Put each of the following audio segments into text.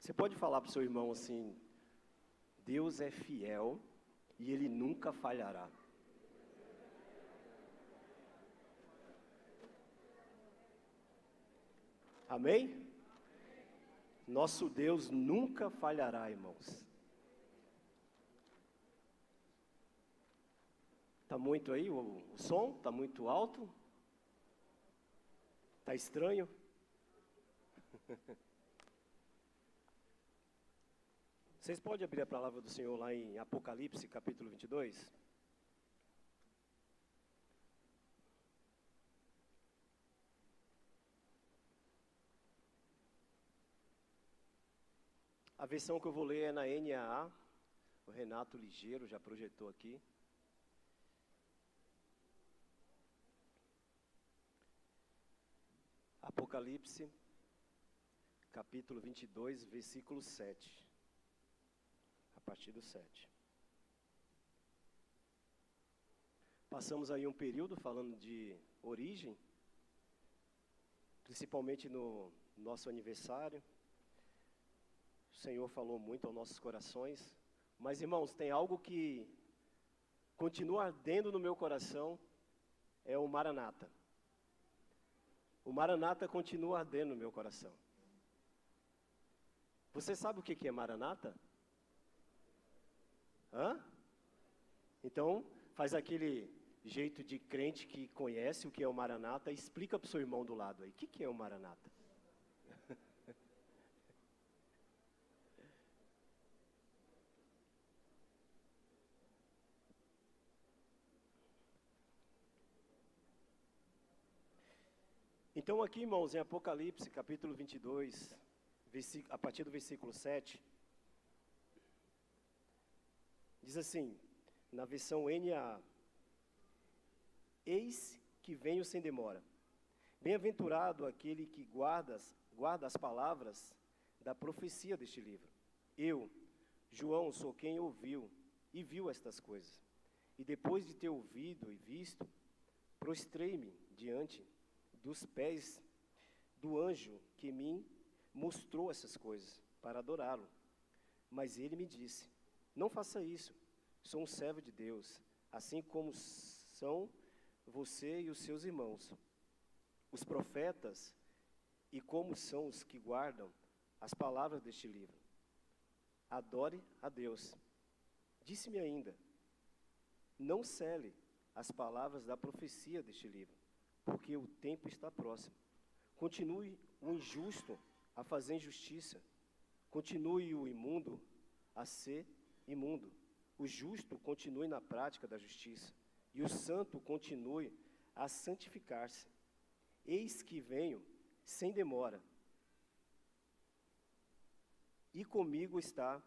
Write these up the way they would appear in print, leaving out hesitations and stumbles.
Você pode falar para o seu irmão assim: Deus é fiel e Ele nunca falhará. Amém? Nosso Deus nunca falhará, irmãos. Está muito aí o som? Está muito alto? Está estranho? Vocês podem abrir a palavra do Senhor lá em Apocalipse, capítulo 22? A versão que eu vou ler é na NAA. O Renato Ligeiro já projetou aqui. Apocalipse, capítulo 22, versículo 7. A partir do 7. Passamos aí um período falando de origem, principalmente no nosso aniversário. O Senhor falou muito aos nossos corações. Mas, irmãos, tem algo que continua ardendo no meu coração, é o Maranata. O Maranata continua ardendo no meu coração. Você sabe o que é Maranata? Hã? Então, faz aquele jeito de crente que conhece o que é o Maranata e explica para o seu irmão do lado aí. O que é o Maranata? Então aqui, irmãos, em Apocalipse, capítulo 22, a partir do versículo 7, diz assim, na versão NAA: Eis que venho sem demora. Bem-aventurado aquele que guarda as palavras da profecia deste livro. Eu, João, sou quem ouviu e viu estas coisas. E depois de ter ouvido e visto, prostrei-me diante dos pés do anjo que me mostrou essas coisas, para adorá-lo. Mas ele me disse: não faça isso, sou um servo de Deus, assim como são você e os seus irmãos, os profetas, e como são os que guardam as palavras deste livro. Adore a Deus. Disse-me ainda: não cele as palavras da profecia deste livro, porque o tempo está próximo. Continue o injusto a fazer injustiça, continue o imundo a ser imundo, o justo continue na prática da justiça, e o santo continue a santificar-se. Eis que venho sem demora, e comigo está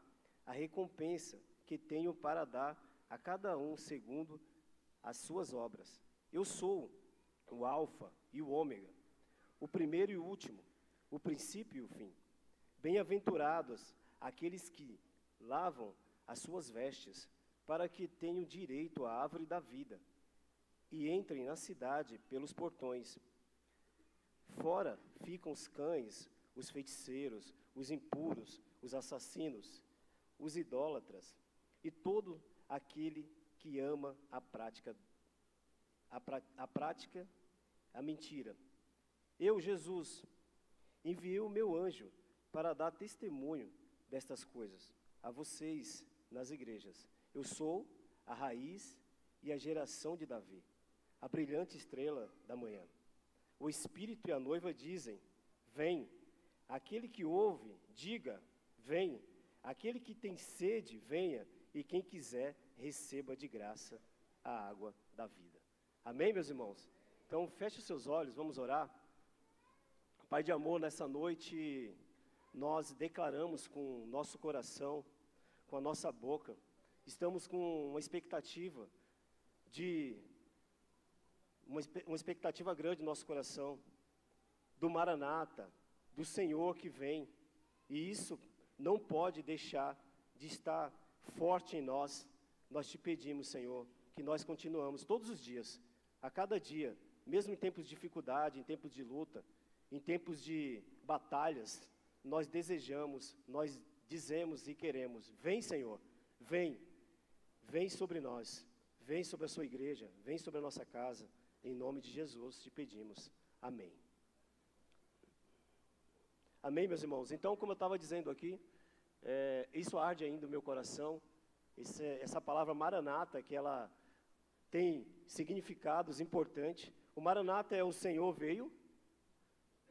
a recompensa que tenho para dar a cada um segundo as suas obras. Eu sou o Alfa e o Ômega, o primeiro e o último, o princípio e o fim. Bem-aventurados aqueles que lavam as suas vestes, para que tenham direito à árvore da vida, e entrem na cidade pelos portões. Fora ficam os cães, os feiticeiros, os impuros, os assassinos, os idólatras, e todo aquele que ama a mentira. Eu, Jesus, enviei o meu anjo para dar testemunho destas coisas a vocês nas igrejas. Eu sou a raiz e a geração de Davi, a brilhante estrela da manhã. O Espírito e a noiva dizem: vem. Aquele que ouve, diga: vem. Aquele que tem sede, venha. E quem quiser, receba de graça a água da vida. Amém, meus irmãos? Então, feche os seus olhos, vamos orar. Pai de amor, nessa noite, nós declaramos com o nosso coração, com a nossa boca, estamos com uma expectativa uma expectativa grande no nosso coração, do Maranata, do Senhor que vem, e isso não pode deixar de estar forte em nós. Nós te pedimos, Senhor, que nós continuamos todos os dias, a cada dia, mesmo em tempos de dificuldade, em tempos de luta, em tempos de batalhas, nós desejamos, nós dizemos e queremos: vem, Senhor, vem, vem sobre nós, vem sobre a sua igreja, vem sobre a nossa casa, em nome de Jesus te pedimos. Amém. Amém, meus irmãos? Então, como eu estava dizendo aqui, isso arde ainda no meu coração, essa palavra Maranata, que ela tem significados importantes. O Maranata é o Senhor veio,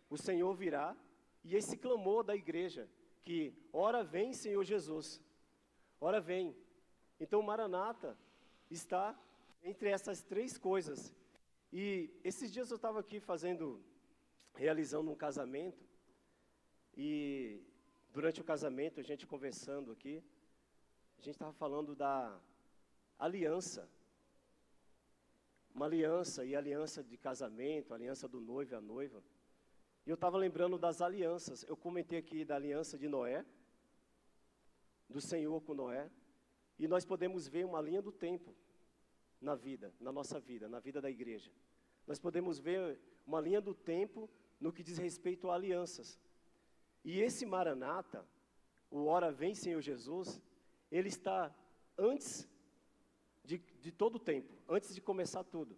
o Senhor virá, e esse clamor da igreja, que ora vem, Senhor Jesus, ora vem. Então, o Maranata está entre essas três coisas. E esses dias eu estava aqui realizando um casamento, e durante o casamento, a gente conversando aqui, a gente estava falando da aliança. Uma aliança, e aliança de casamento, aliança do noivo e a noiva. E eu estava lembrando das alianças. Eu comentei aqui da aliança de Noé, do Senhor com Noé. E nós podemos ver uma linha do tempo na vida, na nossa vida, na vida da igreja. Nós podemos ver uma linha do tempo no que diz respeito a alianças. E esse Maranata, o ora vem, Senhor Jesus, ele está antes de todo o tempo, antes de começar tudo.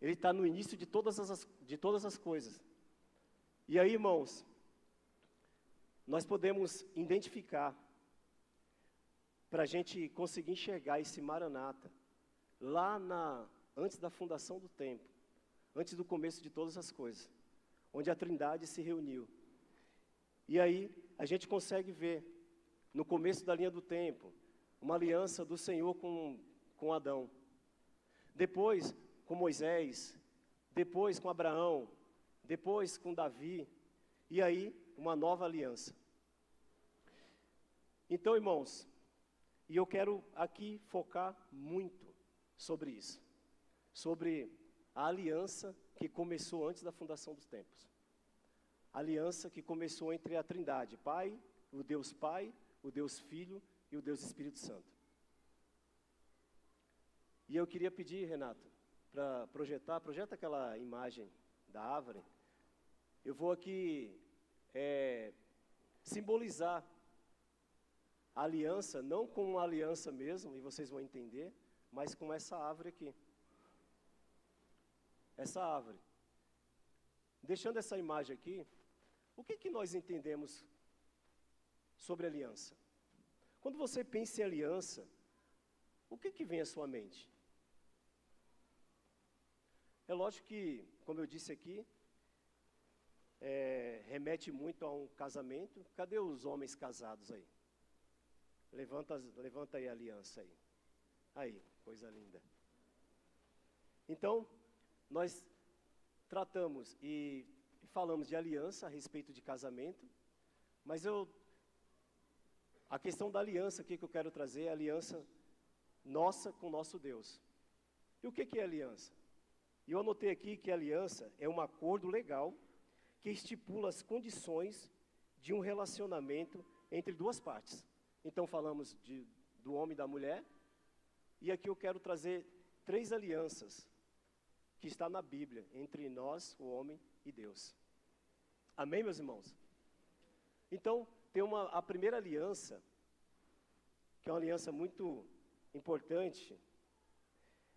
Ele está no início de todas as coisas. E aí, irmãos, nós podemos identificar, para a gente conseguir enxergar esse Maranata, antes da fundação do tempo, antes do começo de todas as coisas, onde a Trindade se reuniu. E aí, a gente consegue ver, no começo da linha do tempo, uma aliança do Senhor com Adão. Depois, com Moisés. Depois, com Abraão. Depois, com Davi. E aí, uma nova aliança. Então, irmãos, e eu quero aqui focar muito sobre isso. Sobre a aliança que começou antes da fundação dos tempos. A aliança que começou entre a Trindade, Pai, o Deus Filho e o Deus Espírito Santo. E eu queria pedir, Renato, para projeta aquela imagem da árvore. Eu vou aqui simbolizar a aliança, não com uma aliança mesmo, e vocês vão entender, mas com essa árvore aqui. Essa árvore. Deixando essa imagem aqui, o que nós entendemos sobre aliança? Quando você pensa em aliança, o que vem à sua mente? É lógico que, como eu disse aqui, remete muito a um casamento. Cadê os homens casados aí? Levanta aí a aliança aí. Aí, coisa linda. Então, nós tratamos e falamos de aliança a respeito de casamento, mas a questão da aliança aqui que eu quero trazer é a aliança nossa com o nosso Deus. E o que é aliança? E eu anotei aqui que a aliança é um acordo legal que estipula as condições de um relacionamento entre duas partes. Então falamos do homem e da mulher, e aqui eu quero trazer 3 alianças que está na Bíblia, entre nós, o homem e Deus. Amém, meus irmãos? Então, tem a primeira aliança, que é uma aliança muito importante.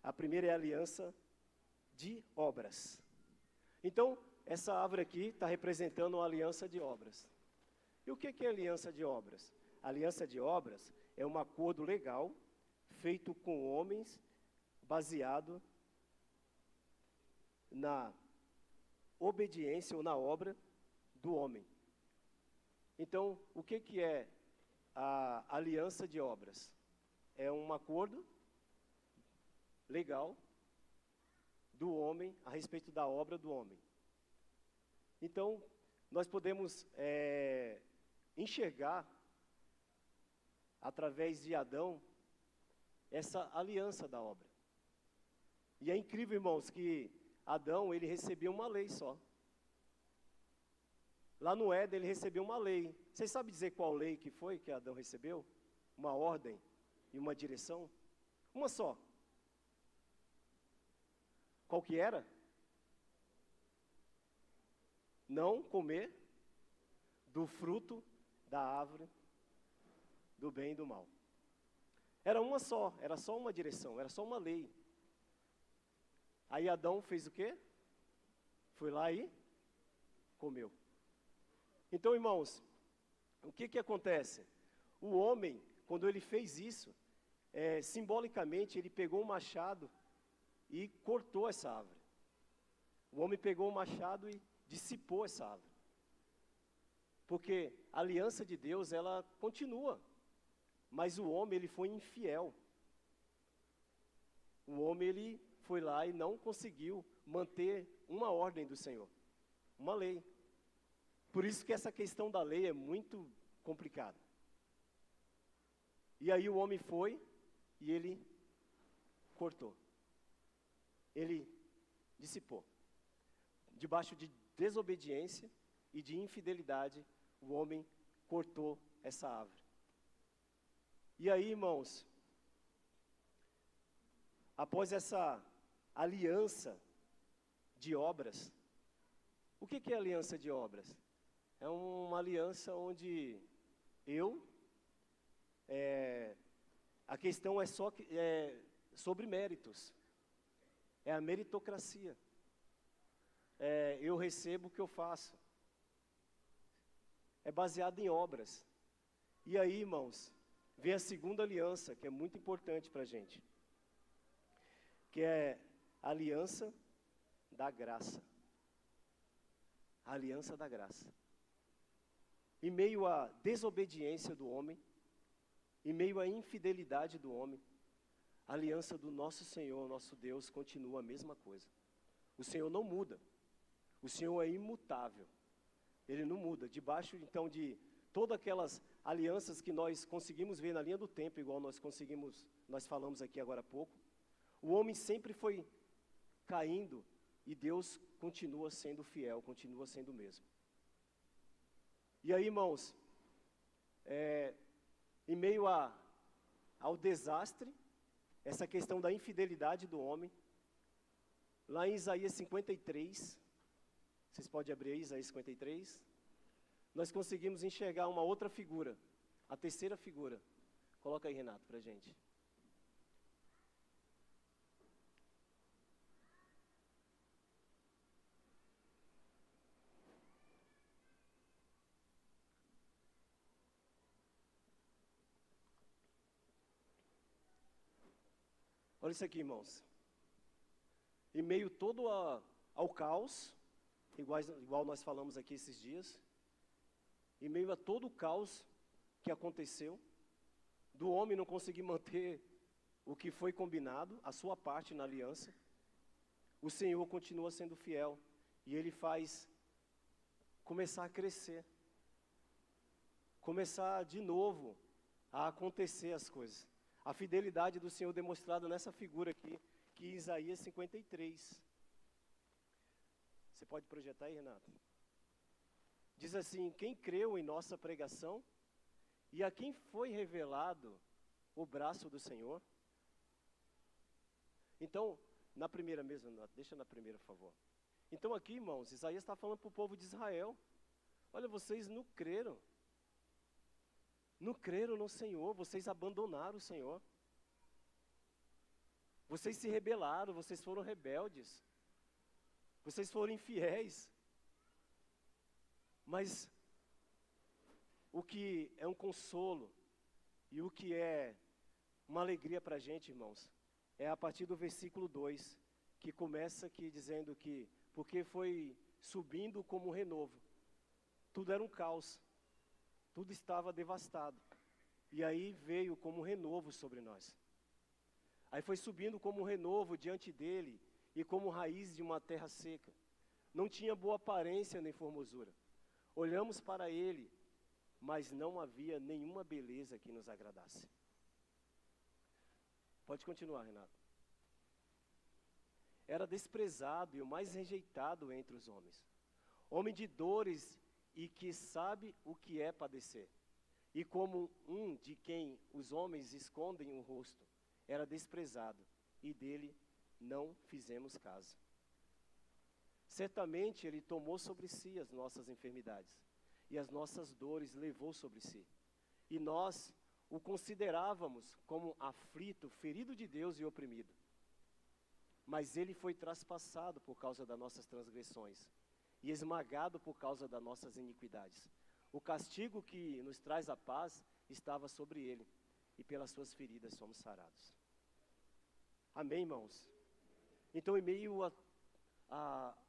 A primeira é a aliança de obras. Então, essa árvore aqui está representando uma aliança de obras. E o que é aliança de obras? A aliança de obras é um acordo legal feito com homens, baseado na obediência ou na obra do homem. Então, o que é a aliança de obras? É um acordo legal do homem a respeito da obra do homem. Então, nós podemos enxergar, através de Adão, essa aliança da obra. E é incrível, irmãos, que Adão, ele recebeu uma lei só. Lá no Éden, ele recebeu uma lei. Vocês sabem dizer qual lei que foi que Adão recebeu? Uma ordem e uma direção? Uma só. Qual que era? Não comer do fruto da árvore do bem e do mal. Era uma só, era só uma direção, era só uma lei. Aí Adão fez o quê? Foi lá e comeu. Então, irmãos, o que acontece? O homem, quando ele fez isso, simbolicamente ele pegou um machado e cortou essa árvore. O homem pegou o machado e dissipou essa árvore. Porque a aliança de Deus, ela continua. Mas o homem, ele foi infiel. O homem, ele foi lá e não conseguiu manter uma ordem do Senhor. Uma lei. Por isso que essa questão da lei é muito complicada. E aí o homem foi e ele cortou. Ele dissipou. Debaixo de desobediência e de infidelidade, o homem cortou essa árvore. E aí, irmãos, após essa aliança de obras, o que é aliança de obras? É uma aliança onde a questão é só sobre méritos, é a meritocracia, eu recebo o que eu faço, é baseado em obras. E aí, irmãos, vem a segunda aliança, que é muito importante para a gente, que é a aliança da graça. A aliança da graça. Em meio à desobediência do homem, em meio à infidelidade do homem, a aliança do nosso Senhor, nosso Deus, continua a mesma coisa. O Senhor não muda. O Senhor é imutável. Ele não muda. Debaixo, então, de todas aquelas alianças que nós conseguimos ver na linha do tempo, igual nós falamos aqui agora há pouco, o homem sempre foi caindo e Deus continua sendo fiel, continua sendo o mesmo. E aí, irmãos, em meio ao desastre, essa questão da infidelidade do homem, lá em Isaías 53, vocês podem abrir aí Isaías 53, nós conseguimos enxergar uma outra figura, a terceira figura. Coloca aí, Renato, para a gente. Olha isso aqui, irmãos. Em meio todo ao caos, igual nós falamos aqui esses dias, em meio a todo o caos que aconteceu, do homem não conseguir manter o que foi combinado, a sua parte na aliança, o Senhor continua sendo fiel, e Ele faz começar a crescer, começar de novo a acontecer as coisas. A fidelidade do Senhor demonstrada nessa figura aqui, que é Isaías 53. Você pode projetar aí, Renato? Diz assim: quem creu em nossa pregação e a quem foi revelado o braço do Senhor? Então, na primeira mesmo, deixa na primeira, por favor. Então aqui, irmãos, Isaías está falando para o povo de Israel. Olha, vocês não creram. Não creram no Senhor, vocês abandonaram o Senhor. Vocês se rebelaram, vocês foram rebeldes. Vocês foram infiéis. Mas o que é um consolo e o que é uma alegria para a gente, irmãos, é a partir do versículo 2, que começa aqui dizendo que, porque foi subindo como um renovo, tudo era um caos, tudo estava devastado, e aí veio como um renovo sobre nós. Aí foi subindo como um renovo diante dele, e como raiz de uma terra seca. Não tinha boa aparência nem formosura. Olhamos para ele, mas não havia nenhuma beleza que nos agradasse. Pode continuar, Renato. Era desprezado e o mais rejeitado entre os homens. Homem de dores e que sabe o que é padecer. E como um de quem os homens escondem o rosto, era desprezado, e dele não fizemos caso. Certamente ele tomou sobre si as nossas enfermidades, e as nossas dores levou sobre si. E nós o considerávamos como aflito, ferido de Deus e oprimido. Mas ele foi traspassado por causa das nossas transgressões e esmagado por causa das nossas iniquidades. O castigo que nos traz a paz estava sobre ele, e pelas suas feridas somos sarados. Amém, irmãos? Então, em meio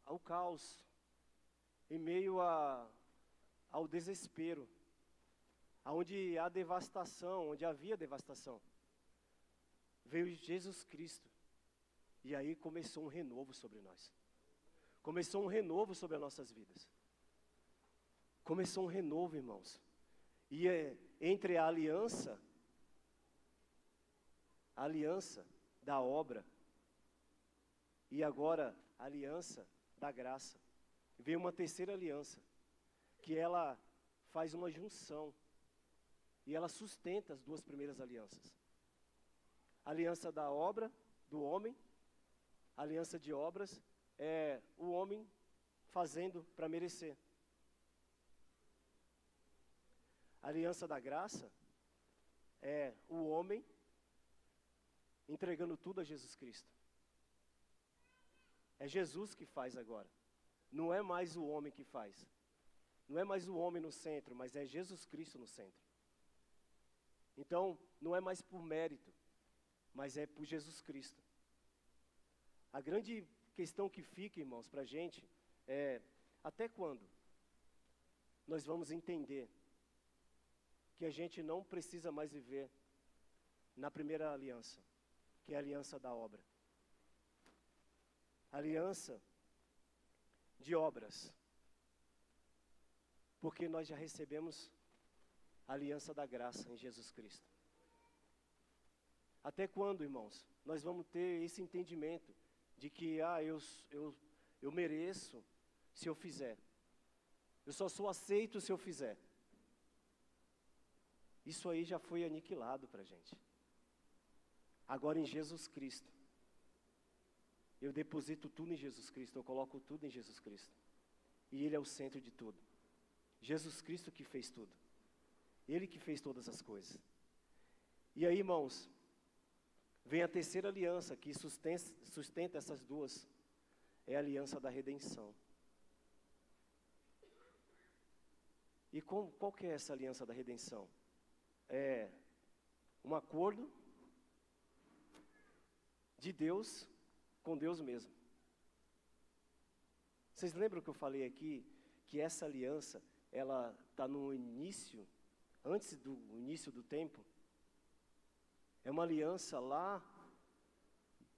ao caos, em meio ao desespero, onde há devastação, onde havia devastação, veio Jesus Cristo. E aí começou um renovo sobre nós. Começou um renovo sobre as nossas vidas. Começou um renovo, irmãos. E entre a aliança da obra e agora a aliança da graça, veio uma terceira aliança, que ela faz uma junção e ela sustenta as duas primeiras alianças. A aliança da obra, do homem, a aliança de obras é o homem fazendo para merecer. A aliança da graça é o homem entregando tudo a Jesus Cristo. É Jesus que faz agora. Não é mais o homem que faz. Não é mais o homem no centro, mas é Jesus Cristo no centro. Então, não é mais por mérito, mas é por Jesus Cristo. A grande questão que fica, irmãos, para a gente é: até quando nós vamos entender que a gente não precisa mais viver na primeira aliança, que é a aliança da obra? Aliança de obras. Porque nós já recebemos a aliança da graça em Jesus Cristo. Até quando, irmãos, nós vamos ter esse entendimento de que, eu mereço se eu fizer. Eu só sou aceito se eu fizer. Isso aí já foi aniquilado para a gente. Agora em Jesus Cristo, eu deposito tudo em Jesus Cristo, eu coloco tudo em Jesus Cristo. E Ele é o centro de tudo. Jesus Cristo que fez tudo. Ele que fez todas as coisas. E aí, irmãos, vem a terceira aliança que sustenta essas duas. É a aliança da redenção. E qual que é essa aliança da redenção? É um acordo de Deus com Deus mesmo. Vocês lembram que eu falei aqui que essa aliança, ela está no início, antes do início do tempo? É uma aliança lá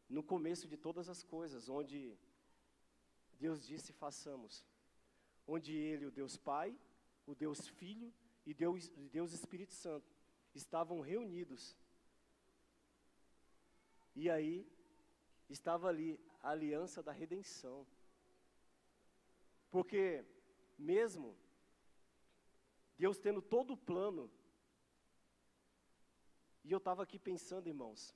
no começo de todas as coisas, onde Deus disse façamos. Onde Ele, o Deus Pai, o Deus Filho e Deus Espírito Santo estavam reunidos. E aí estava ali a aliança da redenção. Porque mesmo Deus tendo todo o plano, e eu estava aqui pensando, irmãos,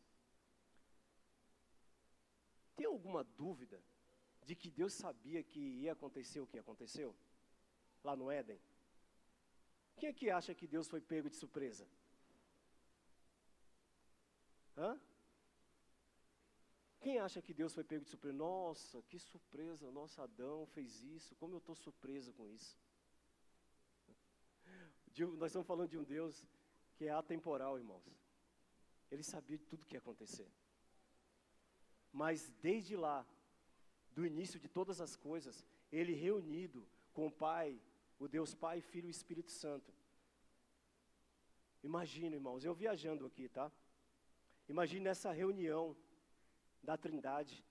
tem alguma dúvida de que Deus sabia que ia acontecer o que aconteceu? Lá no Éden? Quem é que acha que Deus foi pego de surpresa? Hã? Quem acha que Deus foi pego de surpresa? Nossa, que surpresa, nosso Adão fez isso, como eu estou surpreso com isso. Nós estamos falando de um Deus que é atemporal, irmãos. Ele sabia de tudo que ia acontecer. Mas desde lá, do início de todas as coisas, Ele reunido com o Pai, o Deus Pai, Filho e Espírito Santo. Imagina, irmãos, eu viajando aqui, tá? Imagine essa reunião da Trindade.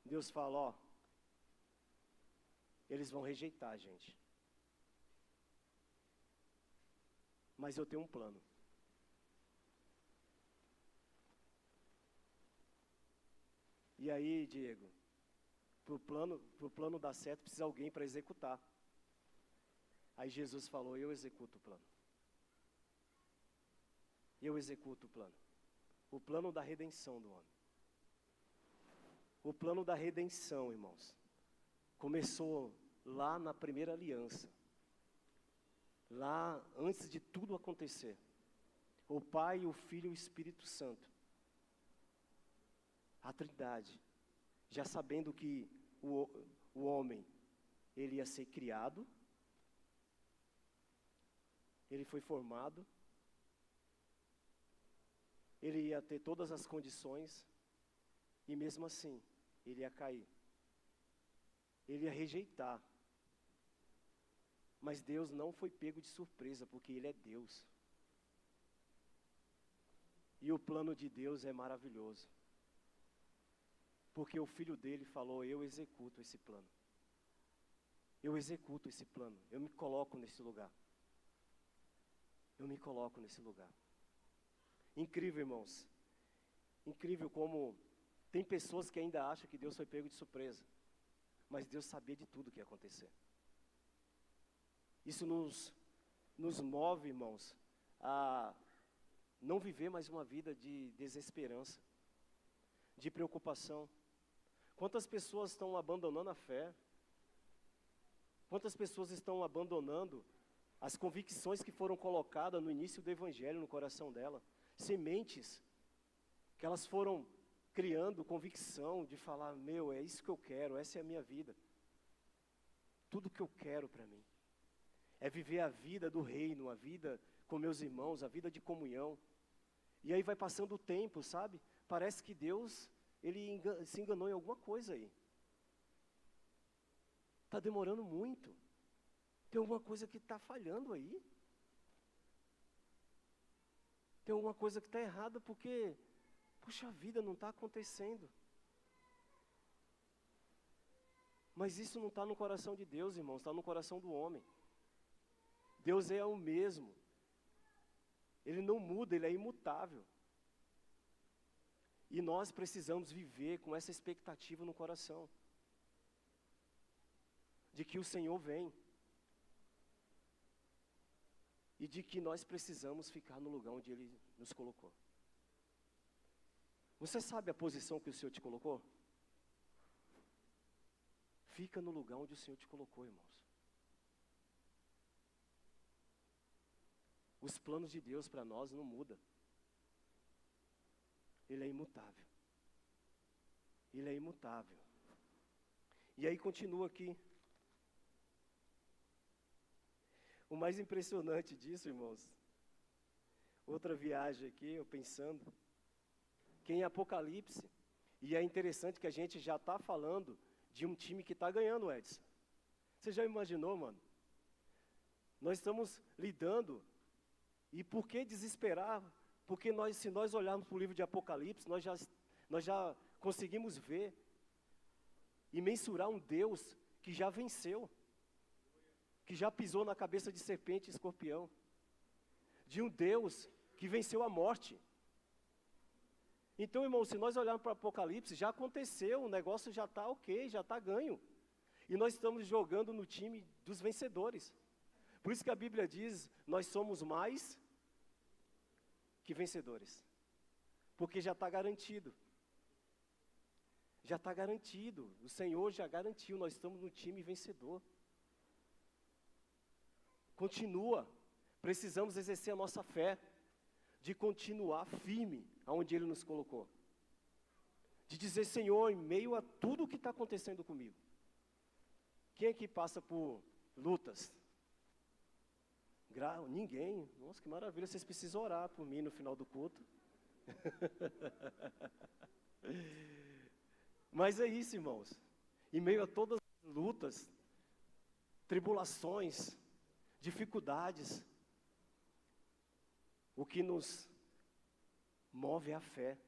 Deus fala, ó, eles vão rejeitar a gente. Mas eu tenho um plano. E aí, Diego, para o plano dar certo, precisa alguém para executar. Aí Jesus falou, eu executo o plano. Eu executo o plano. O plano da redenção do homem. O plano da redenção, irmãos, começou lá na primeira aliança, lá antes de tudo acontecer, o Pai, o Filho e o Espírito Santo, a Trindade, já sabendo que o homem, ele ia ser criado, ele foi formado, ele ia ter todas as condições, e mesmo assim, ele ia cair. Ele ia rejeitar. Mas Deus não foi pego de surpresa, porque Ele é Deus. E o plano de Deus é maravilhoso. Porque o Filho dele falou, eu executo esse plano. Eu executo esse plano. Eu me coloco nesse lugar. Eu me coloco nesse lugar. Incrível, irmãos. Incrível como tem pessoas que ainda acham que Deus foi pego de surpresa. Mas Deus sabia de tudo que ia acontecer. Isso nos move, irmãos, a não viver mais uma vida de desesperança, de preocupação. Quantas pessoas estão abandonando a fé? Quantas pessoas estão abandonando as convicções que foram colocadas no início do Evangelho no coração dela? Sementes que elas foram criando convicção de falar, meu, é isso que eu quero, essa é a minha vida. Tudo que eu quero para mim é viver a vida do reino, a vida com meus irmãos, a vida de comunhão. E aí vai passando o tempo, sabe? Parece que Deus, Ele se enganou em alguma coisa aí. Está demorando muito. Tem alguma coisa que está falhando aí. Tem alguma coisa que está errada porque, puxa vida, não está acontecendo. Mas isso não está no coração de Deus, irmãos, está no coração do homem. Deus é o mesmo. Ele não muda, Ele é imutável. E nós precisamos viver com essa expectativa no coração. De que o Senhor vem. E de que nós precisamos ficar no lugar onde Ele nos colocou. Você sabe a posição que o Senhor te colocou? Fica no lugar onde o Senhor te colocou, irmãos. Os planos de Deus para nós não mudam. Ele é imutável. Ele é imutável. E aí continua aqui. O mais impressionante disso, irmãos, outra viagem aqui, eu pensando, que em Apocalipse, e é interessante que a gente já está falando de um time que está ganhando, Edson. Você já imaginou, mano? Nós estamos lidando. E por que desesperar? Porque se nós olharmos para o livro de Apocalipse, nós já conseguimos ver e mensurar um Deus que já venceu, que já pisou na cabeça de serpente e escorpião, de um Deus que venceu a morte. Então, irmão, se nós olharmos para Apocalipse, já aconteceu, o negócio já está ok, já está ganho. E nós estamos jogando no time dos vencedores. Por isso que a Bíblia diz, nós somos mais que vencedores. Porque já está garantido. Já está garantido. O Senhor já garantiu, nós estamos no time vencedor. Continua. Precisamos exercer a nossa fé. De continuar firme aonde Ele nos colocou. De dizer, Senhor, em meio a tudo o que está acontecendo comigo. Quem é que passa por lutas? Ninguém. Nossa, que maravilha, vocês precisam orar por mim no final do culto. Mas é isso, irmãos. Em meio a todas as lutas, tribulações, dificuldades, o que nos move é a fé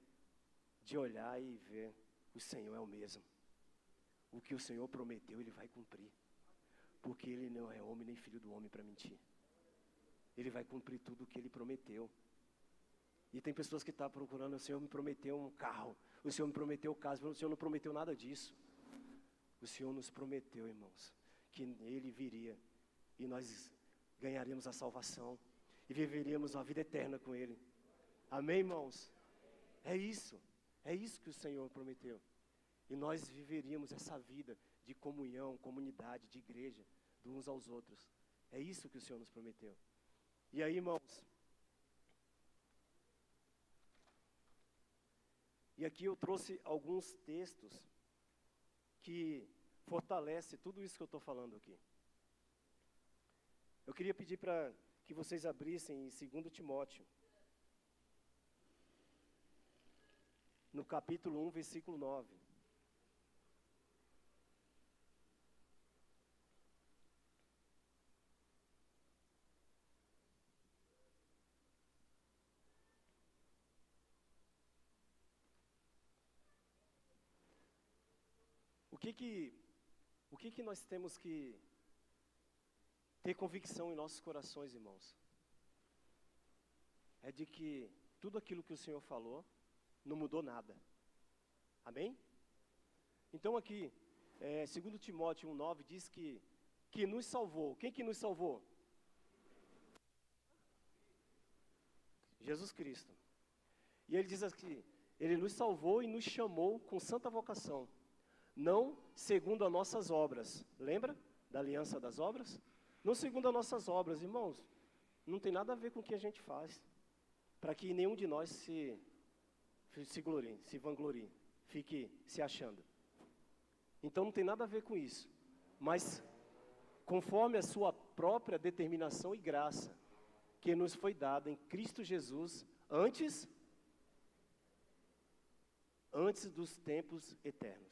de olhar e ver, o Senhor é o mesmo. O que o Senhor prometeu, Ele vai cumprir. Porque Ele não é homem nem filho do homem para mentir. Ele vai cumprir tudo o que Ele prometeu. E tem pessoas que estão procurando, o Senhor me prometeu um carro, o Senhor me prometeu casa, o Senhor não prometeu nada disso. O Senhor nos prometeu, irmãos, que Ele viria e nós ganharíamos a salvação e viveríamos uma vida eterna com Ele. Amém, irmãos? É isso que o Senhor prometeu. E nós viveríamos essa vida de comunhão, comunidade, de igreja, de uns aos outros. É isso que o Senhor nos prometeu. E aí, irmãos, e aqui eu trouxe alguns textos que fortalecem tudo isso que eu estou falando aqui. Eu queria pedir para que vocês abrissem em 2 Timóteo, no capítulo 1, versículo 9. O que nós temos que ter convicção em nossos corações, irmãos? É de que tudo aquilo que o Senhor falou não mudou nada. Amém? Então aqui, 2 Timóteo 1,9 diz que nos salvou. Quem que nos salvou? Jesus Cristo. E ele diz aqui, ele nos salvou e nos chamou com santa vocação, não segundo as nossas obras. Lembra da aliança das obras? Não segundo as nossas obras, irmãos. Não tem nada a ver com o que a gente faz, para que nenhum de nós se glorie, se vanglorie, fique se achando. Então não tem nada a ver com isso, mas conforme a sua própria determinação e graça, que nos foi dada em Cristo Jesus, antes dos tempos eternos.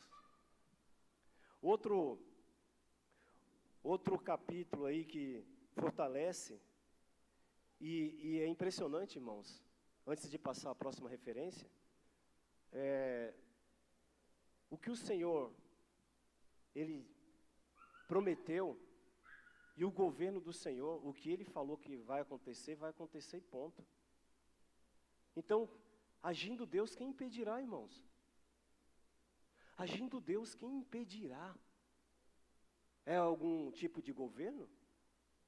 Outro capítulo aí que fortalece, e é impressionante, irmãos, antes de passar a próxima referência, o que o Senhor, Ele prometeu, e o governo do Senhor, o que Ele falou que vai acontecer e ponto. Então, agindo Deus, quem impedirá, irmãos? Agindo Deus, quem impedirá? É algum tipo de governo?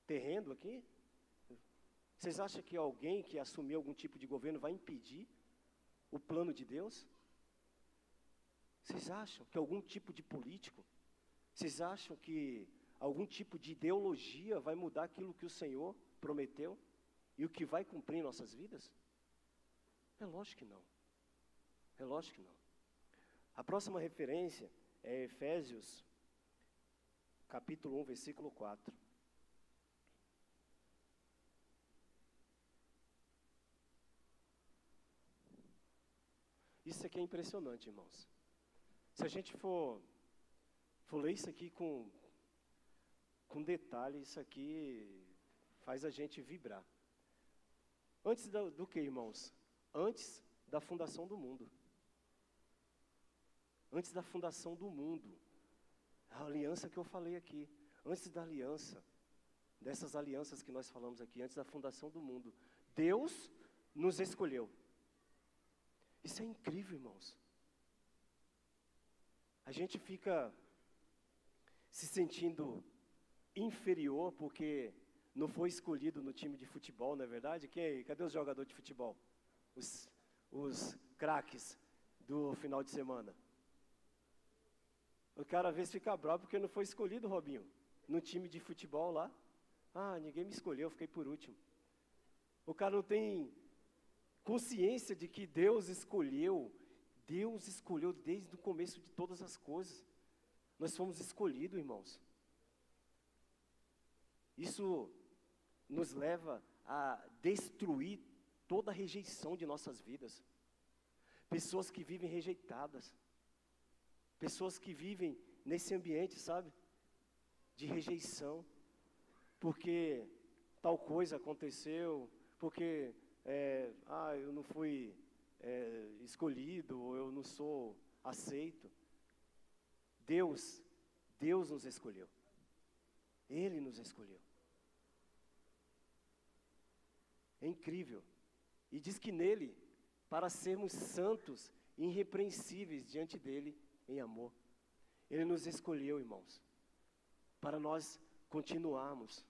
Terreno aqui? Vocês acham que alguém que assumiu algum tipo de governo vai impedir o plano de Deus? Vocês acham que algum tipo de político? Vocês acham que algum tipo de ideologia vai mudar aquilo que o Senhor prometeu e o que vai cumprir em nossas vidas? É lógico que não. É lógico que não. A próxima referência é Efésios, capítulo 1, versículo 4. Isso aqui é impressionante, irmãos. Se a gente for ler isso aqui com detalhe, isso aqui faz a gente vibrar. Antes do que, irmãos? Antes da fundação do mundo. Antes da fundação do mundo. A aliança que eu falei aqui. Antes da aliança, dessas alianças que nós falamos aqui, antes da fundação do mundo, Deus nos escolheu. Isso é incrível, irmãos. A gente fica se sentindo inferior porque não foi escolhido no time de futebol, não é verdade? Cadê os jogadores de futebol? Os craques do final de semana. O cara às vezes fica bravo porque não foi escolhido, Robinho, no time de futebol lá. Ah, ninguém me escolheu, eu fiquei por último. O cara não tem consciência de que Deus escolheu desde o começo de todas as coisas. Nós fomos escolhidos, irmãos. Isso nos leva a destruir toda a rejeição de nossas vidas. Pessoas que vivem rejeitadas. Pessoas que vivem nesse ambiente, sabe? De rejeição. Porque tal coisa aconteceu, porque eu não fui escolhido, ou eu não sou aceito. Deus nos escolheu. Ele nos escolheu. É incrível. E diz que nele, para sermos santos e irrepreensíveis diante dele em amor. Ele nos escolheu, irmãos, para nós continuarmos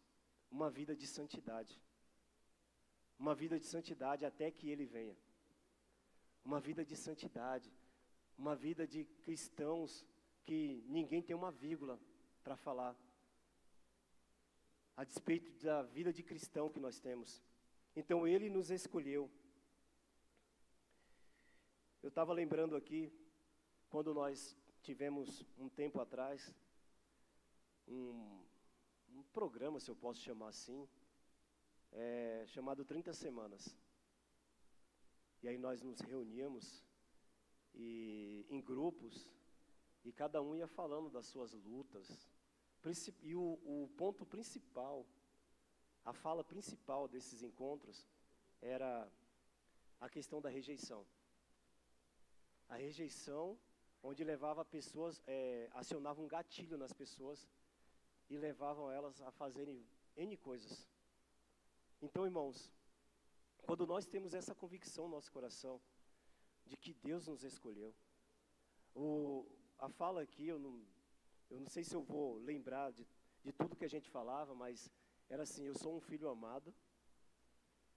uma vida de santidade. Uma vida de santidade até que ele venha. Uma vida de santidade. uma vida de cristãos que ninguém tem uma vírgula para falar, a despeito da vida de cristão que nós temos. Então Ele nos escolheu. Eu estava lembrando aqui, quando nós tivemos um tempo atrás, um programa, se eu posso chamar assim, chamado 30 Semanas. E aí nós nos reuníamos em grupos, e cada um ia falando das suas lutas. E o ponto principal, a fala principal desses encontros, era a questão da rejeição. A rejeição, onde levava pessoas, acionava um gatilho nas pessoas e levavam elas a fazerem N coisas. Então, irmãos, quando nós temos essa convicção no nosso coração, de que Deus nos escolheu, a fala aqui, eu não sei se eu vou lembrar de tudo que a gente falava, mas era assim: eu sou um filho amado,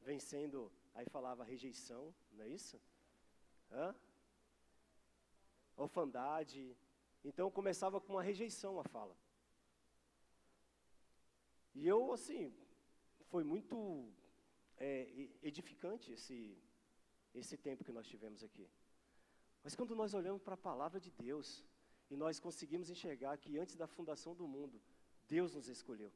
vencendo, aí falava rejeição, não é isso? Orfandade. Então começava com uma rejeição a fala. E eu, assim, foi muito edificante esse tempo que nós tivemos aqui. Mas quando nós olhamos para a palavra de Deus, e nós conseguimos enxergar que antes da fundação do mundo, Deus nos escolheu.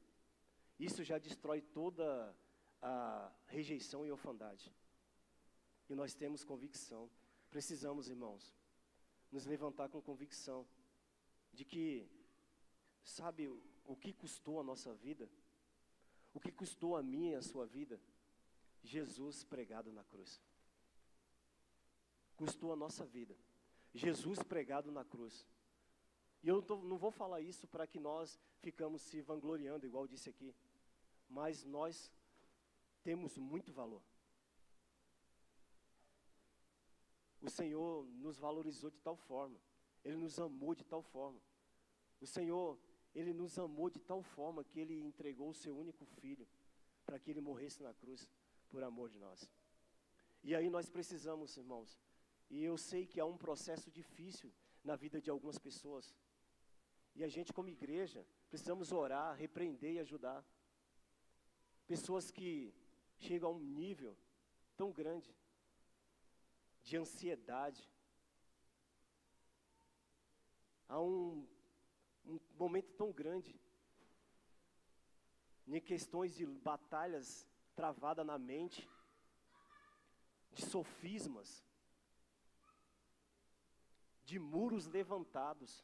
Isso já destrói toda a rejeição e orfandade. E nós temos convicção. Precisamos, irmãos, nos levantar com convicção de que, sabe o que custou a nossa vida? O que custou a minha e a sua vida? Jesus pregado na cruz. Custou a nossa vida. Jesus pregado na cruz. E eu não vou falar isso para que nós ficamos se vangloriando, igual eu disse aqui. Mas nós temos muito valor. O Senhor nos valorizou de tal forma. Ele nos amou de tal forma. O Senhor, Ele nos amou de tal forma que Ele entregou o Seu único Filho para que Ele morresse na cruz por amor de nós. E aí nós precisamos, irmãos, e eu sei que há um processo difícil na vida de algumas pessoas. E a gente, como igreja, precisamos orar, repreender e ajudar. Pessoas que chegam a um nível tão grande de ansiedade. Há um momento tão grande em questões de batalhas travadas na mente, de sofismas, de muros levantados,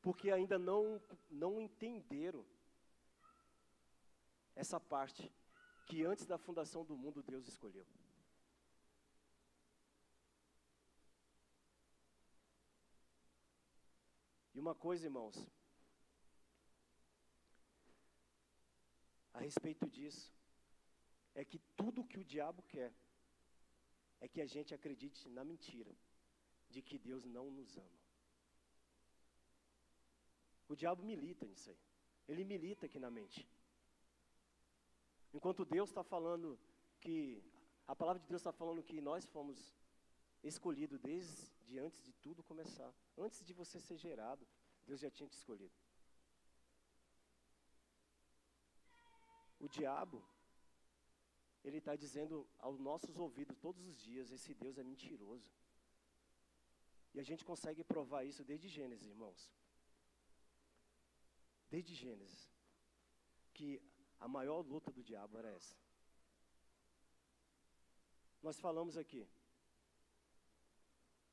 porque ainda não entenderam essa parte que antes da fundação do mundo Deus escolheu. E uma coisa, irmãos, a respeito disso, é que tudo que o diabo quer é que a gente acredite na mentira de que Deus não nos ama. O diabo milita nisso aí. Ele milita aqui na mente. Enquanto Deus está falando que, a palavra de Deus está falando que nós fomos escolhidos desde antes de tudo começar. Antes de você ser gerado, Deus já tinha te escolhido. O diabo, ele está dizendo aos nossos ouvidos todos os dias: esse Deus é mentiroso. E a gente consegue provar isso desde Gênesis, irmãos. Desde Gênesis. Que a maior luta do diabo era essa. Nós falamos aqui.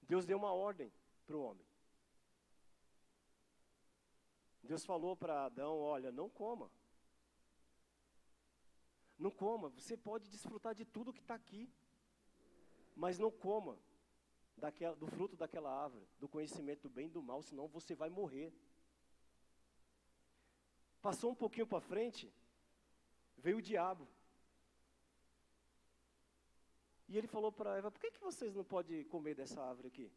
Deus deu uma ordem para o homem. Deus falou para Adão: olha, não coma. Não coma, você pode desfrutar de tudo que está aqui, mas não coma do fruto daquela árvore, do conhecimento do bem e do mal, senão você vai morrer. Passou um pouquinho para frente, veio o diabo. E ele falou para Eva: por que vocês não podem comer dessa árvore aqui?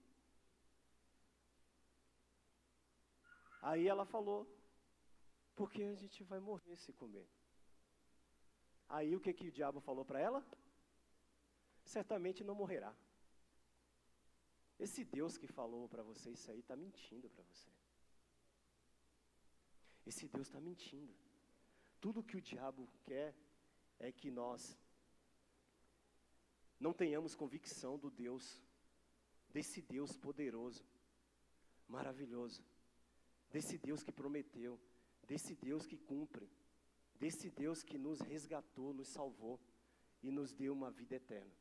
Aí ela falou: porque a gente vai morrer se comer. Aí o que o diabo falou para ela? Certamente não morrerá. Esse Deus que falou para você isso aí está mentindo para você. Esse Deus está mentindo. Tudo que o diabo quer é que nós não tenhamos convicção do Deus, desse Deus poderoso, maravilhoso, desse Deus que prometeu, desse Deus que cumpre, desse Deus que nos resgatou, nos salvou e nos deu uma vida eterna.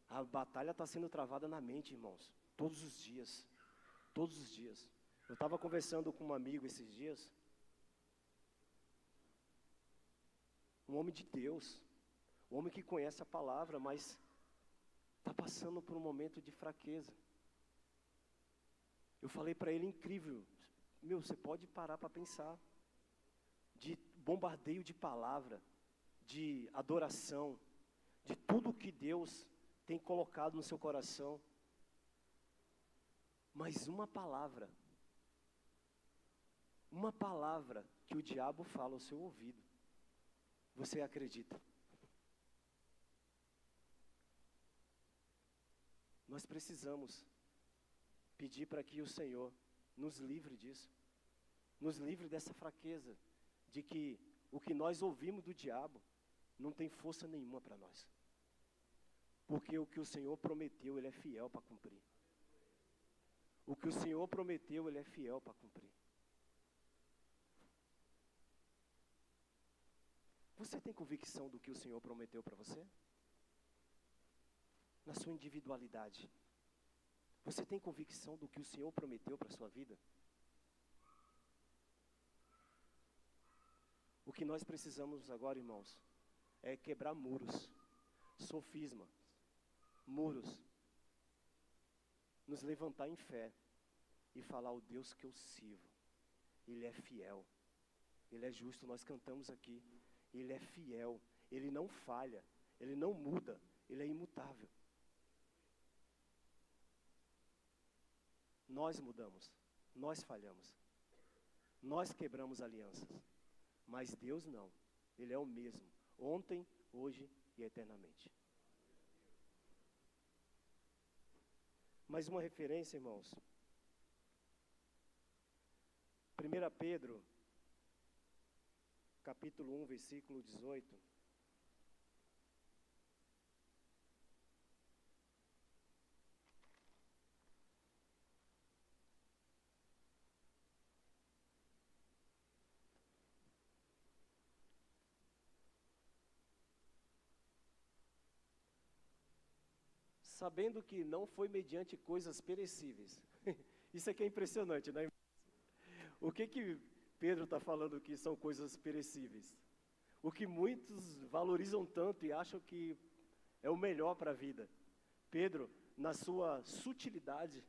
A batalha está sendo travada na mente, irmãos, todos os dias, todos os dias. Eu estava conversando com um amigo esses dias, um homem de Deus, um homem que conhece a palavra, mas está passando por um momento de fraqueza. Eu falei para ele, incrível, você pode parar para pensar, de bombardeio de palavra, de adoração, de tudo que Deus tem colocado no seu coração, mas uma palavra que o diabo fala ao seu ouvido, você acredita? Nós precisamos pedir para que o Senhor nos livre disso, nos livre dessa fraqueza, de que o que nós ouvimos do diabo não tem força nenhuma para nós. Porque o que o Senhor prometeu, Ele é fiel para cumprir. O que o Senhor prometeu, Ele é fiel para cumprir. Você tem convicção do que o Senhor prometeu para você? Na sua individualidade. Você tem convicção do que o Senhor prometeu para a sua vida? O que nós precisamos agora, irmãos, é quebrar muros, sofisma, muros, nos levantar em fé e falar: o Deus que eu sirvo, Ele é fiel, Ele é justo. Nós cantamos aqui, Ele é fiel, Ele não falha, Ele não muda, Ele é imutável. Nós mudamos, nós falhamos, nós quebramos alianças, mas Deus não, Ele é o mesmo, ontem, hoje e eternamente. Mais uma referência, irmãos. 1 Pedro, capítulo 1, versículo 18. Sabendo que não foi mediante coisas perecíveis. Isso aqui é impressionante, né? O que Pedro está falando que são coisas perecíveis? O que muitos valorizam tanto e acham que é o melhor para a vida. Pedro, na sua sutilidade,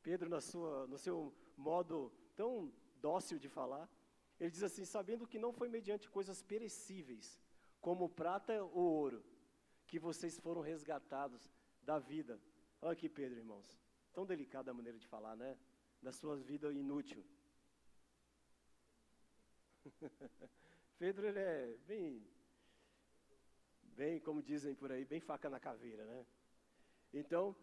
Pedro, no seu modo tão dócil de falar, ele diz assim: sabendo que não foi mediante coisas perecíveis, como prata ou ouro, que vocês foram resgatados da vida. Olha aqui, Pedro, irmãos, tão delicada a maneira de falar, né? Da sua vida inútil. Pedro, ele é bem, como dizem por aí, bem faca na caveira, né? Então,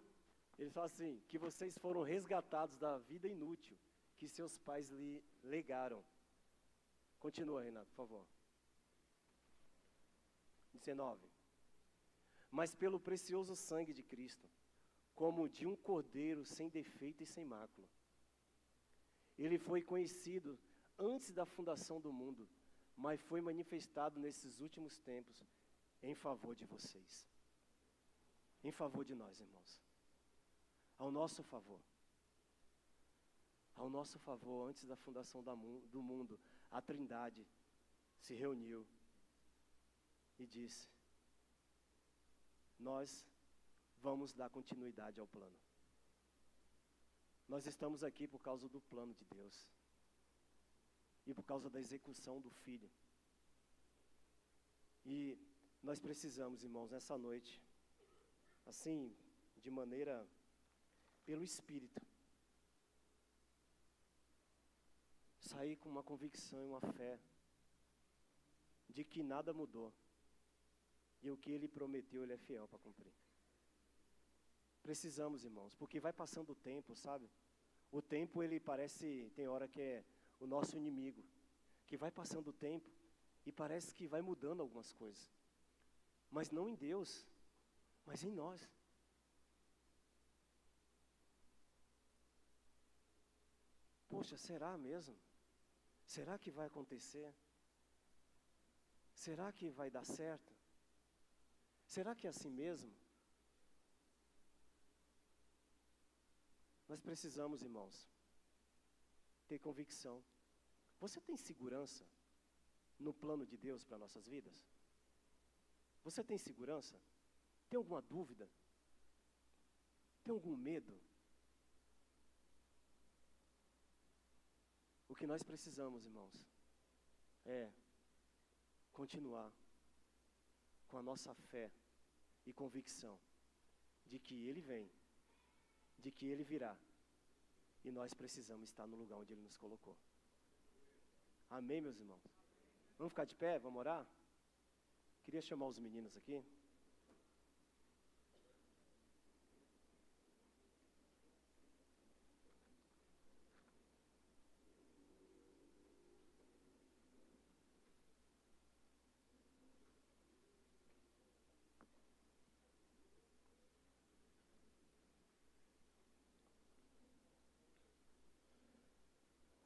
ele fala assim, que vocês foram resgatados da vida inútil que seus pais lhe legaram. Continua, Renato, por favor. 19. Mas pelo precioso sangue de Cristo, como de um cordeiro sem defeito e sem mácula. Ele foi conhecido antes da fundação do mundo, mas foi manifestado nesses últimos tempos em favor de vocês. Em favor de nós, irmãos. Ao nosso favor. Ao nosso favor, antes da fundação do mundo, a Trindade se reuniu e disse: nós vamos dar continuidade ao plano. Nós estamos aqui por causa do plano de Deus. E por causa da execução do Filho. E nós precisamos, irmãos, nessa noite, assim, de maneira, pelo Espírito, sair com uma convicção e uma fé de que nada mudou. E o que Ele prometeu, Ele é fiel para cumprir. Precisamos, irmãos, porque vai passando o tempo, sabe? O tempo, ele parece, tem hora que é o nosso inimigo, que vai passando o tempo e parece que vai mudando algumas coisas. Mas não em Deus, mas em nós. Poxa, será mesmo? Será que vai acontecer? Será que vai dar certo? Será que é assim mesmo? Nós precisamos, irmãos, ter convicção. Você tem segurança no plano de Deus para nossas vidas? Você tem segurança? Tem alguma dúvida? Tem algum medo? O que nós precisamos, irmãos, é continuar com a nossa fé e convicção de que Ele vem, de que Ele virá, e nós precisamos estar no lugar onde Ele nos colocou. Amém, meus irmãos? Vamos ficar de pé? Vamos orar? Queria chamar os meninos aqui.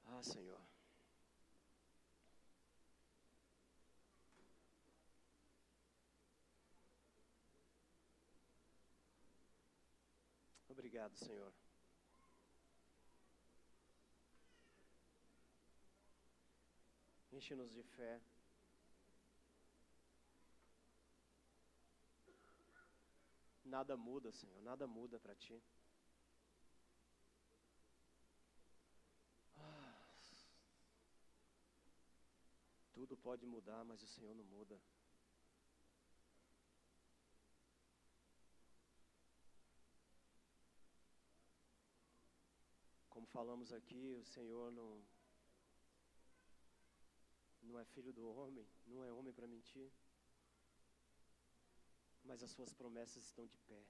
Ah, Senhor. Obrigado, Senhor. Enche-nos de fé. Nada muda, Senhor, nada muda para Ti. Tudo pode mudar, mas o Senhor não muda. Como falamos aqui, o Senhor não é filho do homem, não é homem para mentir. Mas as suas promessas estão de pé.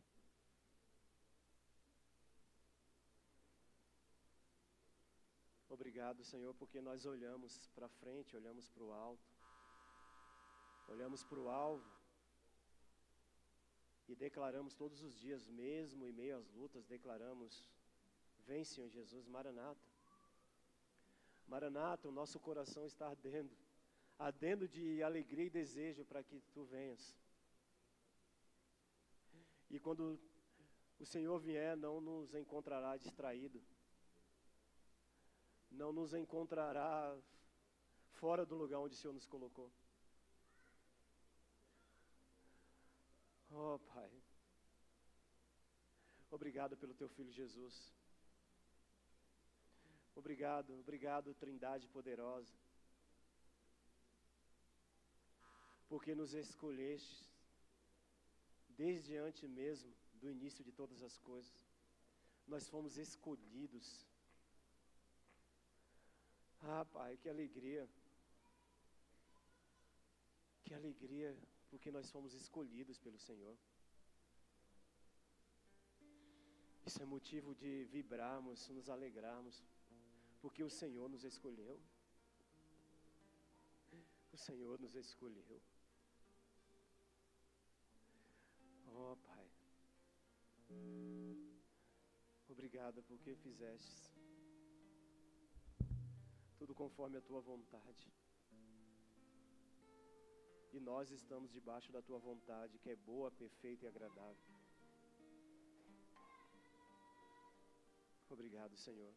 Obrigado, Senhor, porque nós olhamos para frente, olhamos para o alto, olhamos para o alvo e declaramos todos os dias, mesmo em meio às lutas, declaramos: vem, Senhor Jesus, Maranata. Maranata, o nosso coração está ardendo, ardendo de alegria e desejo para que Tu venhas. E quando o Senhor vier, não nos encontrará distraído, não nos encontrará fora do lugar onde o Senhor nos colocou. Oh, Pai, obrigado pelo Teu Filho Jesus. Obrigado, obrigado, Trindade poderosa, porque nos escolheste desde antes mesmo do início de todas as coisas. Nós fomos escolhidos. Ah, Pai, que alegria, porque nós fomos escolhidos pelo Senhor. Isso é motivo de vibrarmos, nos alegrarmos, porque o Senhor nos escolheu. O Senhor nos escolheu. Oh, Pai, obrigado porque fizestes tudo conforme a Tua vontade. E nós estamos debaixo da Tua vontade, que é boa, perfeita e agradável. Obrigado, Senhor.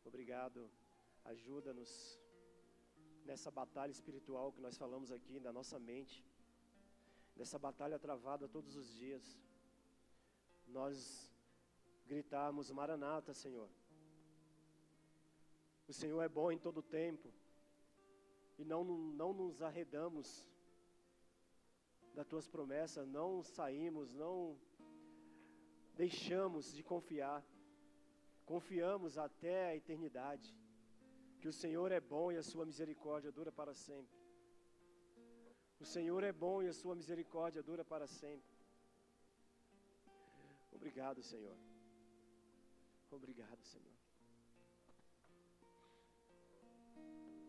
Obrigado. Ajuda-nos nessa batalha espiritual que nós falamos aqui na nossa mente, nessa batalha travada todos os dias. Nós gritarmos: Maranata, Senhor. O Senhor é bom em todo tempo. E não nos arredamos das Tuas promessas, não saímos, não deixamos de confiar. Confiamos até a eternidade, que o Senhor é bom e a Sua misericórdia dura para sempre. O Senhor é bom e a Sua misericórdia dura para sempre. Obrigado, Senhor. Obrigado, Senhor.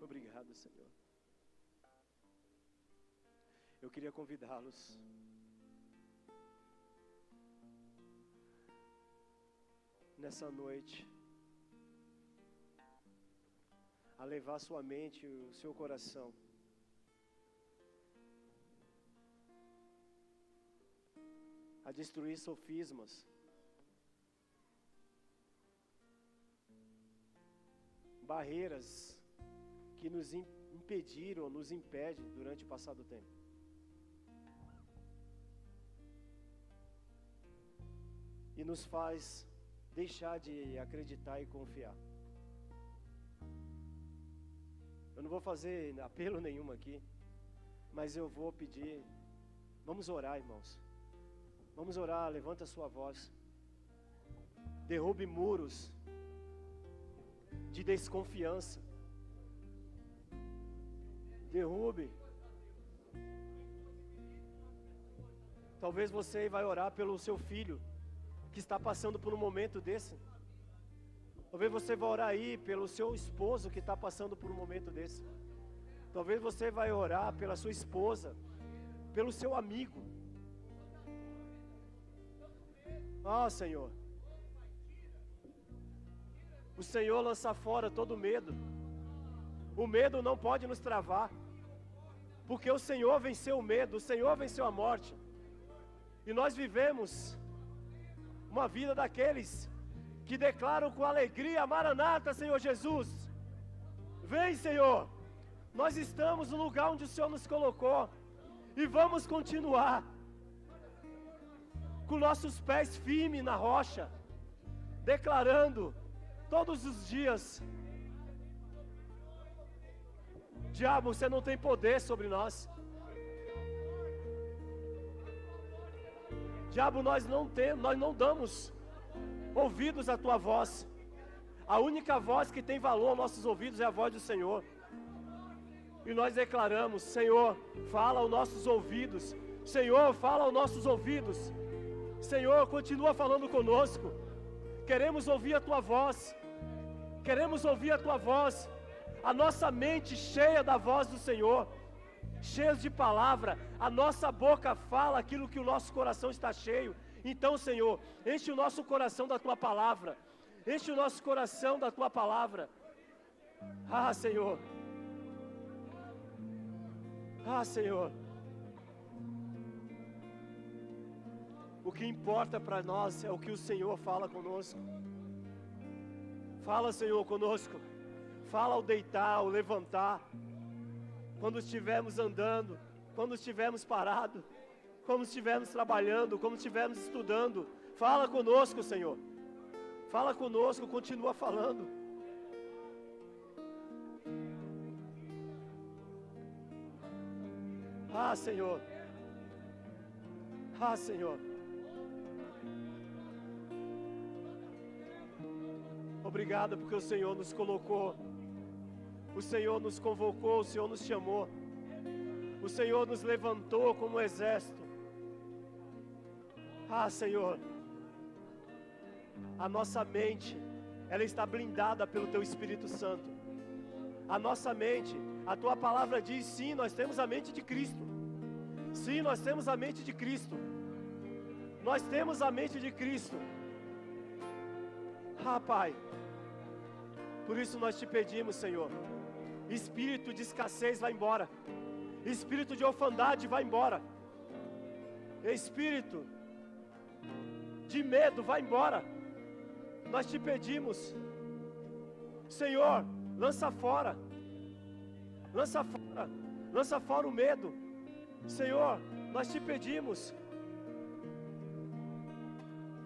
Obrigado, Senhor. Eu queria convidá-los nessa noite a levar sua mente e o seu coração a destruir sofismas, barreiras que nos impediram, nos impedem durante o passado tempo. E nos faz deixar de acreditar e confiar. Eu não vou fazer apelo nenhum aqui, mas eu vou pedir, vamos orar, irmãos. Vamos orar, levanta a sua voz. Derrube muros de desconfiança. Derrube. Talvez você vai orar pelo seu filho que está passando por um momento desse. Talvez você vai orar aí pelo seu esposo que está passando por um momento desse. Talvez você vai orar pela sua esposa, pelo seu amigo. Ah, Senhor. O Senhor lança fora todo medo. O medo não pode nos travar, porque o Senhor venceu o medo, o Senhor venceu a morte. E nós vivemos uma vida daqueles que declaram com alegria: Maranata, Senhor Jesus. Vem, Senhor. Nós estamos no lugar onde o Senhor nos colocou e vamos continuar com nossos pés firmes na rocha, declarando todos os dias: diabo, você não tem poder sobre nós. Diabo, nós não damos ouvidos à tua voz. A única voz que tem valor aos nossos ouvidos é a voz do Senhor. E nós declaramos: Senhor, fala aos nossos ouvidos. Senhor, fala aos nossos ouvidos. Senhor, continua falando conosco. Queremos ouvir a tua voz. Queremos ouvir a tua voz. A nossa mente cheia da voz do Senhor, cheios de palavra. A nossa boca fala aquilo que o nosso coração está cheio. Então, Senhor, enche o nosso coração da tua palavra. Enche o nosso coração da tua palavra. Ah, Senhor. Ah, Senhor. O que importa para nós é o que o Senhor fala conosco. Fala, Senhor, conosco. Fala ao deitar, ao levantar. Quando estivermos andando, quando estivermos parados, quando estivermos trabalhando, quando estivermos estudando. Fala conosco, Senhor. Fala conosco, continua falando. Ah, Senhor. Ah, Senhor. Obrigado porque o Senhor nos colocou, o Senhor nos convocou, o Senhor nos chamou, o Senhor nos levantou como exército. Ah, Senhor, a nossa mente, ela está blindada pelo Teu Espírito Santo. A nossa mente, a Tua palavra diz: sim, nós temos a mente de Cristo. Sim, nós temos a mente de Cristo. Nós temos a mente de Cristo. Ah, Pai, por isso nós te pedimos, Senhor, espírito de escassez vai embora, espírito de orfandade vai embora, espírito de medo vai embora. Nós te pedimos, Senhor, lança fora o medo. Senhor, nós te pedimos.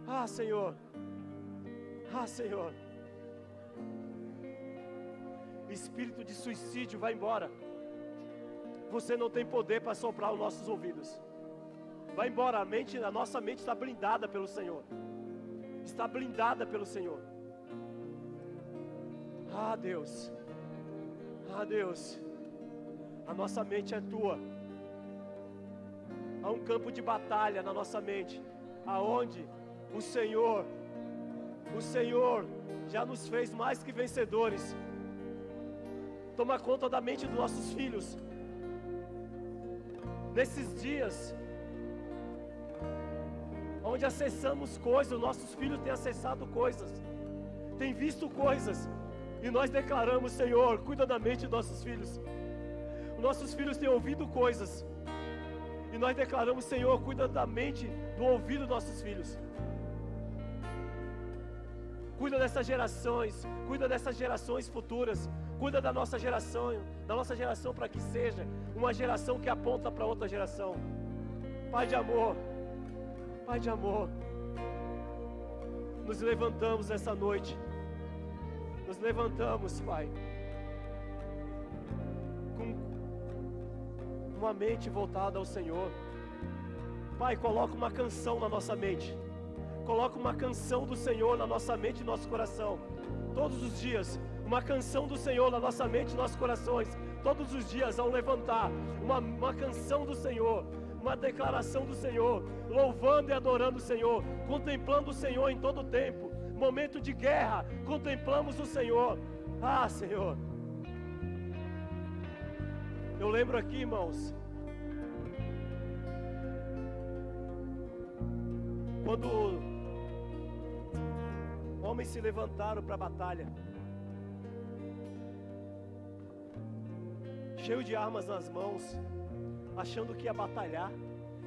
Ah, Senhor. Ah, Senhor. Espírito de suicídio vai embora. Você não tem poder para soprar os nossos ouvidos. Vai embora, a nossa mente está blindada pelo Senhor. Está blindada pelo Senhor. Ah, Deus. Ah, Deus. A nossa mente é tua. Há um campo de batalha na nossa mente, aonde O Senhor já nos fez mais que vencedores. Toma conta da mente dos nossos filhos. Nesses dias, onde acessamos coisas, nossos filhos têm acessado coisas, têm visto coisas, e nós declaramos: Senhor, cuida da mente dos nossos filhos. Os nossos filhos têm ouvido coisas, e nós declaramos: Senhor, cuida da mente, do ouvido dos nossos filhos. Cuida dessas gerações futuras. Cuida da nossa geração para que seja uma geração que aponta para outra geração. Pai de amor, nos levantamos essa noite. Nos levantamos, Pai, com uma mente voltada ao Senhor. Pai, coloca uma canção na nossa mente. Coloca uma canção do Senhor na nossa mente e no nosso coração. Todos os dias, uma canção do Senhor na nossa mente e nos nossos corações. Todos os dias, ao levantar, uma canção do Senhor, uma declaração do Senhor, louvando e adorando o Senhor, contemplando o Senhor em todo o tempo. Momento de guerra, contemplamos o Senhor. Ah, Senhor, eu lembro aqui, irmãos, quando homens se levantaram para a batalha, cheio de armas nas mãos, achando que ia batalhar,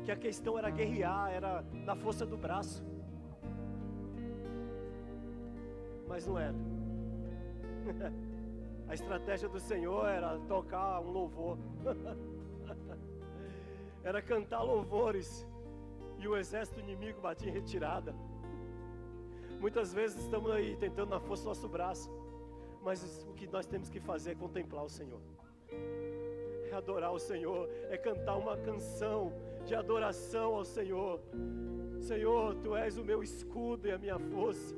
que a questão era guerrear, era na força do braço. Mas não era. A estratégia do Senhor era tocar um louvor. Era cantar louvores. E o exército inimigo batia em retirada. Muitas vezes estamos aí tentando na força do nosso braço, mas o que nós temos que fazer é contemplar o Senhor, é adorar o Senhor, é cantar uma canção de adoração ao Senhor. Senhor, Tu és o meu escudo e a minha força.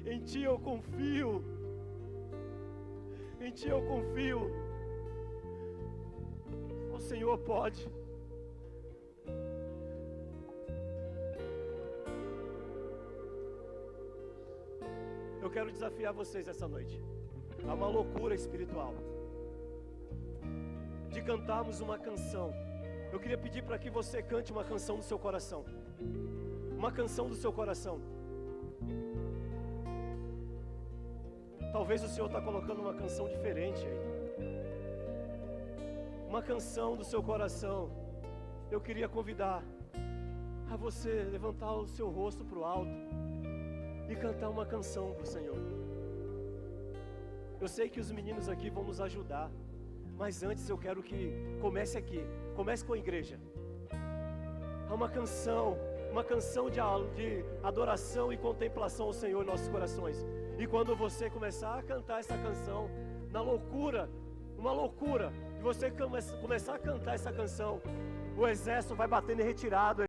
Em Ti eu confio. Em Ti eu confio. O Senhor pode. Eu quero desafiar vocês essa noite a uma loucura espiritual, de cantarmos uma canção. Eu queria pedir para que você cante uma canção do seu coração. Uma canção do seu coração. Talvez o Senhor está colocando uma canção diferente aí. Uma canção do seu coração. Eu queria convidar a você levantar o seu rosto para o alto e cantar uma canção para o Senhor. Eu sei que os meninos aqui vão nos ajudar, mas antes eu quero que comece aqui. Comece com a igreja. Há uma canção de adoração e contemplação ao Senhor em nossos corações. E quando você começar a cantar essa canção, na loucura, uma loucura, e você começar a cantar essa canção, o exército vai batendo em retirada.